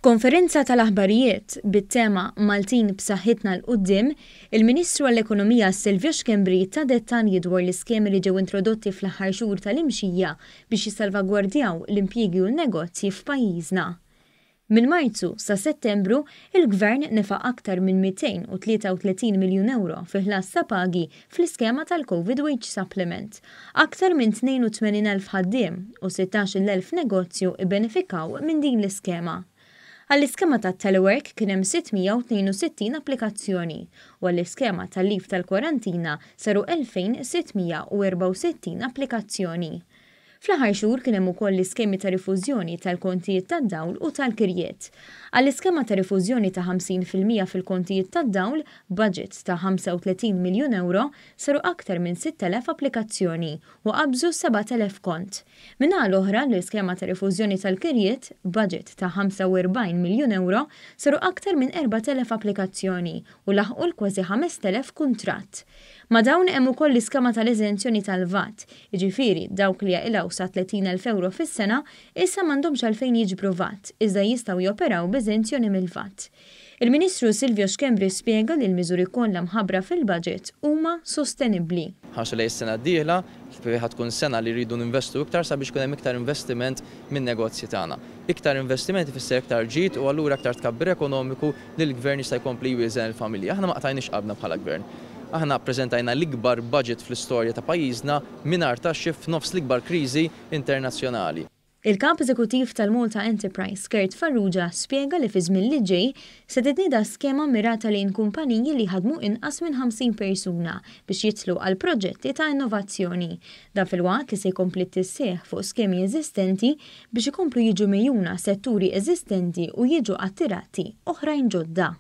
F'konferenza tal-aħbarijiet bit-tema Maltin b'saħħitna l-qudiem, il-Ministru għall-Ekonomija Silvio Xkembri ta' dettalji dwar l-iskemi li ġew introdotti fl-aħħar xhur tal-imxija biex jissalvagwardjaw l-impjiegi u n-negozji f'pajjiżna. Minn Marzu sa Settembru, il-Gvern nefaq aktar minn 233 miljun euro fi ħlas ta' pagi fl-iskema tal-Covid Wage Supplement. Aktar minn 82,000 ħaddiem u 16,000 negozju ibbenefikaw minn din l-iskema. Għall-iskema ta' telework kien hemm 662 applikazzjoni u għall-iskema tal-lif tal-kwarantina saru 2,664 applikazzjoni. Fl-aħħar xhur kien hemm ukoll l-iskemi ta' rifużjoni tal-kontijiet tad-dawl u tal-kirjiet. Għall-iskema ta' rifużjoni ta' 50% fil-kontijiet tad-dawl, budget ta' 35 miljun euro, saru aktar minn 6,000 applikazzjoni u qabżu 7,000 kont. Minnaħa l-oħra l-iskema ta' rifużjoni tal-kirjiet, budget ta' 45 miljun euro, saru aktar minn 4,000 applikazzjoni u laħqu l-kważi 5,000 kuntratt. Ma dawn hemm ukoll l-iskema tal-eżenzjoni tal-VAT, jiġifieri dawk li jaqilgħu sa 30,000 euro fis-sena issa m'għandhomx għalfejn jiġbru VAT, iżda jistgħu joperaw b'eżenzjoni mill-VAT. Il-Ministru Silvio Xkembri spjega li l-miżuri kollha mħabbra fil-budget huma sostenibbli. Ħarsu lejn is-sena d-dieħla tkun sena li rridu ninvestu iktar sabiex kun hemm iktar investiment min-negozji tagħna. Iktar investimenti ifisser iktar ġid u allura iktar tkabbir ekonomiku li l-Gvern jista' jkompli jwieżen il-familja. Aħna ma qtajniex qalbna bħala Gvern. Aħna ppreżentajna l-ikbar budget fl-istorja ta' pajjiżna mingħajr taxxi f'nofs l-ikbar kriżi internazzjonali. Il-Kap Eżekuttiv tal-Malta Enterprise Gert Farrugia spjega li fi żmien li ġej se titnieda skema mirata lejn kumpaniji li ħadmu inqas minn 50 persuna biex jitlu għal proġetti ta' innovazzjoni. Dan fil-waqt li se jkompli tissieħ fuq skemi eżistenti biex ikomplu jiġu mejjuna setturi eżistenti u jiġu attirati oħrajn ġodda.